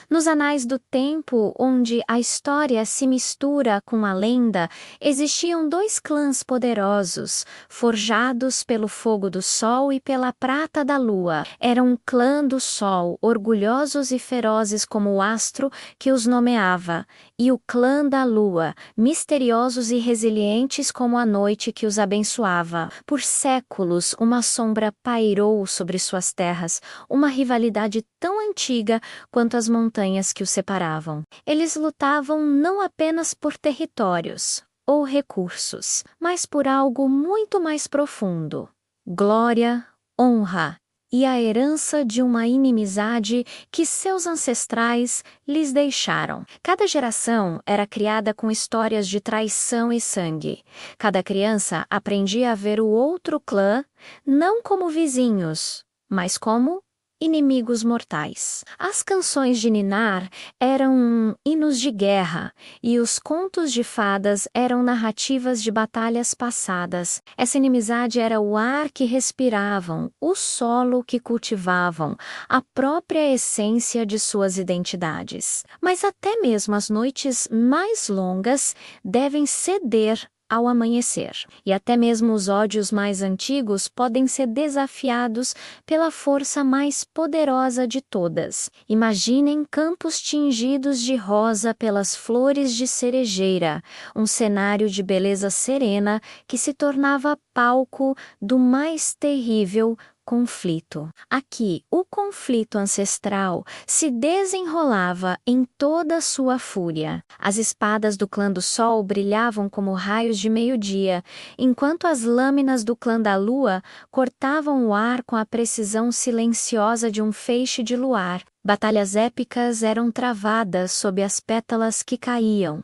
Nos anais do tempo, onde a história se mistura com a lenda, existiam dois clãs poderosos, forjados pelo fogo do sol e pela prata da lua. Eram o clã do sol, orgulhosos e ferozes como o astro que os nomeava, e o clã da lua, misteriosos e resilientes como a noite que os abençoava. Por séculos, uma sombra pairou sobre suas terras, uma rivalidade tão antiga quanto as montanhas que os separavam. Eles lutavam não apenas por territórios ou recursos, mas por algo muito mais profundo: glória, honra e a herança de uma inimizade que seus ancestrais lhes deixaram. Cada geração era criada com histórias de traição e sangue. Cada criança aprendia a ver o outro clã não como vizinhos, mas como inimigos mortais. As canções de ninar eram hinos de guerra e os contos de fadas eram narrativas de batalhas passadas. Essa inimizade era o ar que respiravam, o solo que cultivavam, a própria essência de suas identidades. Mas até mesmo as noites mais longas devem ceder ao amanhecer. E até mesmo os ódios mais antigos podem ser desafiados pela força mais poderosa de todas. Imaginem campos tingidos de rosa pelas flores de cerejeira, um cenário de beleza serena que se tornava palco do mais terrível conflito. Aqui, o conflito ancestral se desenrolava em toda sua fúria. As espadas do clã do Sol brilhavam como raios de meio-dia, enquanto as lâminas do clã da Lua cortavam o ar com a precisão silenciosa de um feixe de luar. Batalhas épicas eram travadas sob as pétalas que caíam,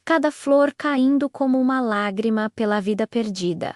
cada flor caindo como uma lágrima pela vida perdida.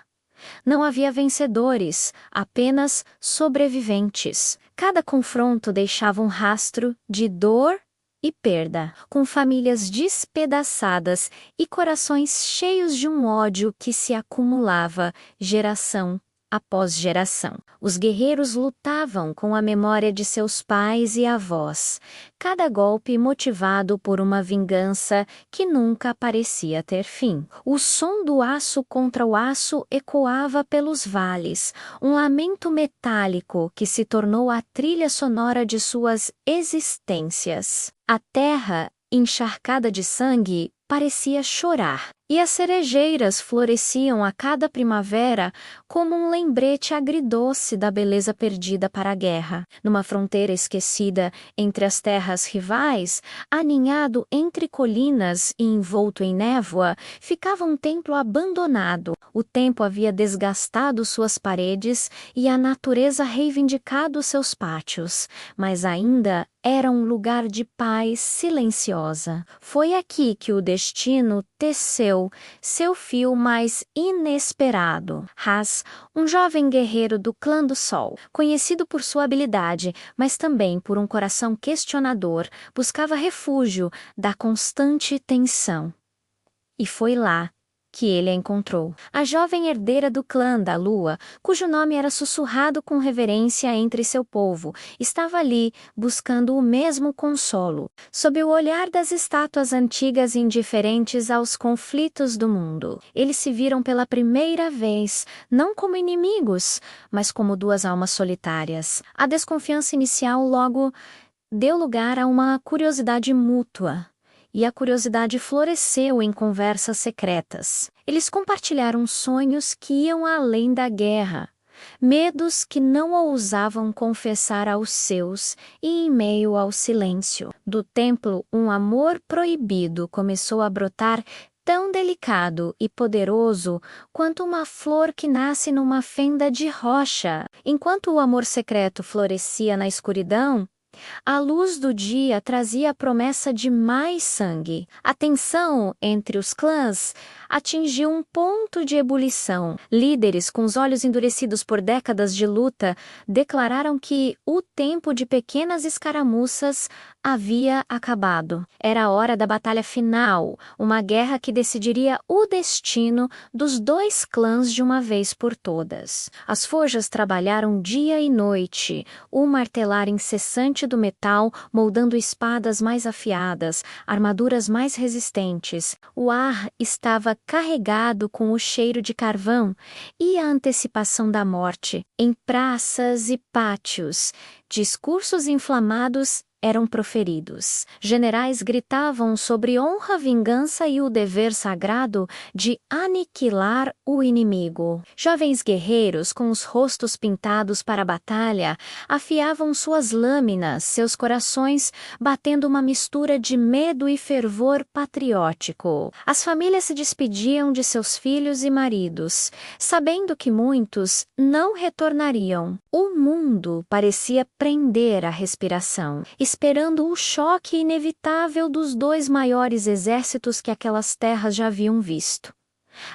Não havia vencedores, apenas sobreviventes. Cada confronto deixava um rastro de dor e perda, com famílias despedaçadas e corações cheios de um ódio que se acumulava geração após geração. Os guerreiros lutavam com a memória de seus pais e avós, cada golpe motivado por uma vingança que nunca parecia ter fim. O som do aço contra o aço ecoava pelos vales, um lamento metálico que se tornou a trilha sonora de suas existências. A terra, encharcada de sangue, parecia chorar, e as cerejeiras floresciam a cada primavera como um lembrete agridoce da beleza perdida para a guerra. Numa fronteira esquecida entre as terras rivais, aninhado entre colinas e envolto em névoa, ficava um templo abandonado. O tempo havia desgastado suas paredes e a natureza reivindicado seus pátios, mas ainda era um lugar de paz silenciosa. Foi aqui que o destino teceu seu fio mais inesperado. Ras, um jovem guerreiro do clã do Sol, conhecido por sua habilidade, mas também por um coração questionador, buscava refúgio da constante tensão. E foi lá que ele a encontrou. A jovem herdeira do clã da Lua, cujo nome era sussurrado com reverência entre seu povo, estava ali buscando o mesmo consolo, sob o olhar das estátuas antigas indiferentes aos conflitos do mundo. Eles se viram pela primeira vez, não como inimigos, mas como duas almas solitárias. A desconfiança inicial logo deu lugar a uma curiosidade mútua. E a curiosidade floresceu em conversas secretas. Eles compartilharam sonhos que iam além da guerra, medos que não ousavam confessar aos seus e em meio ao silêncio. Do templo, um amor proibido começou a brotar, tão delicado e poderoso quanto uma flor que nasce numa fenda de rocha. Enquanto o amor secreto florescia na escuridão, a luz do dia trazia a promessa de mais sangue. A tensão entre os clãs atingiu um ponto de ebulição. Líderes, com os olhos endurecidos por décadas de luta, declararam que o tempo de pequenas escaramuças havia acabado. Era a hora da batalha final, uma guerra que decidiria o destino dos dois clãs de uma vez por todas. As forjas trabalharam dia e noite, o martelar incessante do metal, moldando espadas mais afiadas, armaduras mais resistentes. O ar estava carregado com o cheiro de carvão e a antecipação da morte. Em praças e pátios, discursos inflamados eram proferidos. Generais gritavam sobre honra, vingança e o dever sagrado de aniquilar o inimigo. Jovens guerreiros, com os rostos pintados para a batalha, afiavam suas lâminas, seus corações batendo uma mistura de medo e fervor patriótico. As famílias se despediam de seus filhos e maridos, sabendo que muitos não retornariam. O mundo parecia prender a respiração, esperando o choque inevitável dos dois maiores exércitos que aquelas terras já haviam visto.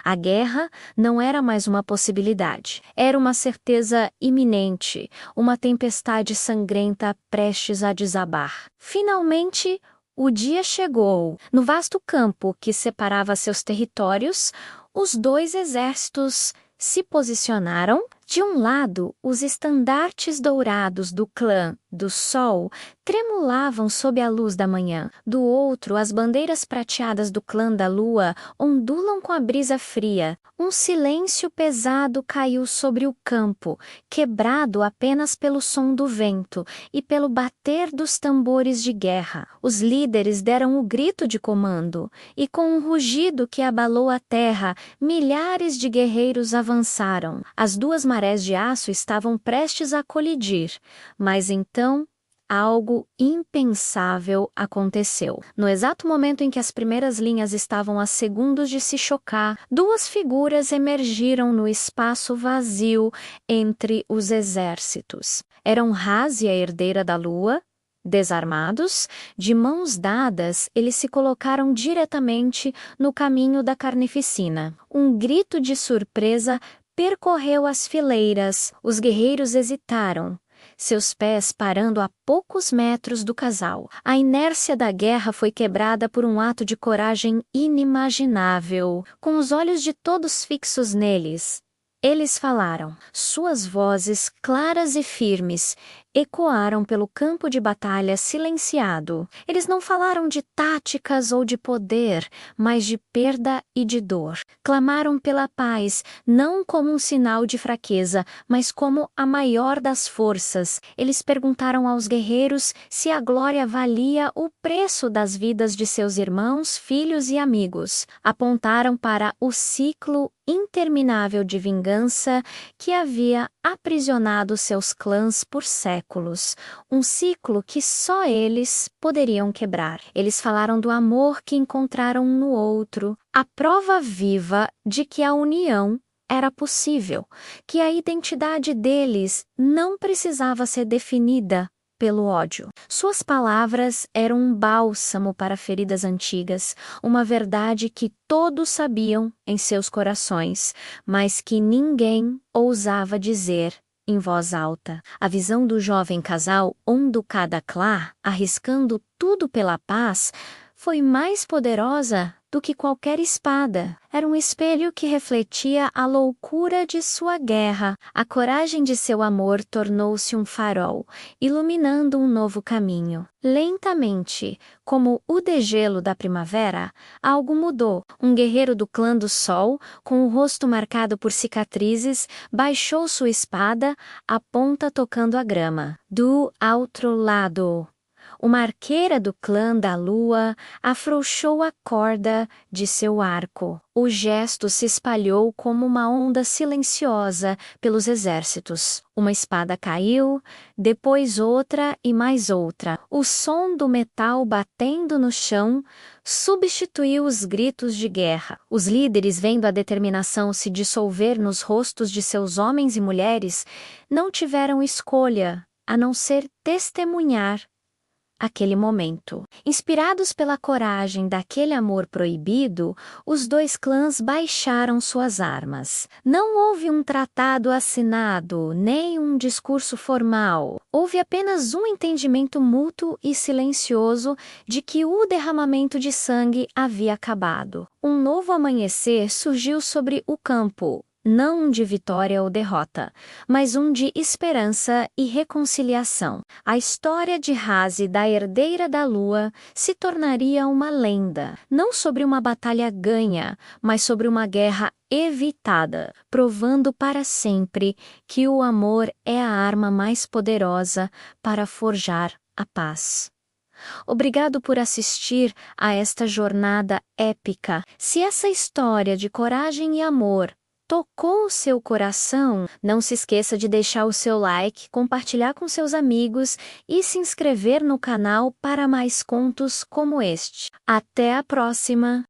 A guerra não era mais uma possibilidade, era uma certeza iminente, uma tempestade sangrenta prestes a desabar. Finalmente, o dia chegou. No vasto campo que separava seus territórios, os dois exércitos se posicionaram. De um lado, os estandartes dourados do clã do Sol tremulavam sob a luz da manhã. Do outro, as bandeiras prateadas do clã da Lua ondulam com a brisa fria. Um silêncio pesado caiu sobre o campo, quebrado apenas pelo som do vento e pelo bater dos tambores de guerra. Os líderes deram o grito de comando, e com um rugido que abalou a terra, milhares de guerreiros avançaram. As duas marés de aço estavam prestes a colidir, mas então algo impensável aconteceu. No exato momento em que as primeiras linhas estavam a segundos de se chocar, duas figuras emergiram no espaço vazio entre os exércitos. Eram Raz e a herdeira da Lua. Desarmados, de mãos dadas, eles se colocaram diretamente no caminho da carnificina. Um grito de surpresa percorreu as fileiras. Os guerreiros hesitaram, seus pés parando a poucos metros do casal. A inércia da guerra foi quebrada por um ato de coragem inimaginável. Com os olhos de todos fixos neles, eles falaram. Suas vozes, claras e firmes, ecoaram pelo campo de batalha silenciado. Eles não falaram de táticas ou de poder, mas de perda e de dor. Clamaram pela paz, não como um sinal de fraqueza, mas como a maior das forças. Eles perguntaram aos guerreiros se a glória valia o preço das vidas de seus irmãos, filhos e amigos. Apontaram para o ciclo interminável de vingança que havia aprisionado seus clãs por séculos, um ciclo que só eles poderiam quebrar. Eles falaram do amor que encontraram um no outro, a prova viva de que a união era possível, que a identidade deles não precisava ser definida pelo ódio. Suas palavras eram um bálsamo para feridas antigas, uma verdade que todos sabiam em seus corações, mas que ninguém ousava dizer em voz alta. A visão do jovem casal Ondukadaklar, arriscando tudo pela paz, foi mais poderosa do que qualquer espada. Era um espelho que refletia a loucura de sua guerra. A coragem de seu amor tornou-se um farol, iluminando um novo caminho. Lentamente, como o degelo da primavera, algo mudou. Um guerreiro do clã do Sol, com o rosto marcado por cicatrizes, baixou sua espada, a ponta tocando a grama. Do outro lado, uma arqueira do clã da Lua afrouxou a corda de seu arco. O gesto se espalhou como uma onda silenciosa pelos exércitos. Uma espada caiu, depois outra e mais outra. O som do metal batendo no chão substituiu os gritos de guerra. Os líderes, vendo a determinação se dissolver nos rostos de seus homens e mulheres, não tiveram escolha a não ser testemunhar aquele momento. Inspirados pela coragem daquele amor proibido, os dois clãs baixaram suas armas. Não houve um tratado assinado, nem um discurso formal. Houve apenas um entendimento mútuo e silencioso de que o derramamento de sangue havia acabado. Um novo amanhecer surgiu sobre o campo. não um de vitória ou derrota, mas um de esperança e reconciliação. A história de Razi, da herdeira da lua, se tornaria uma lenda, não sobre uma batalha ganha, mas sobre uma guerra evitada, provando para sempre que o amor é a arma mais poderosa para forjar a paz. Obrigado por assistir a esta jornada épica. Se essa história de coragem e amor tocou o seu coração, não se esqueça de deixar o seu like, compartilhar com seus amigos e se inscrever no canal para mais contos como este. Até a próxima!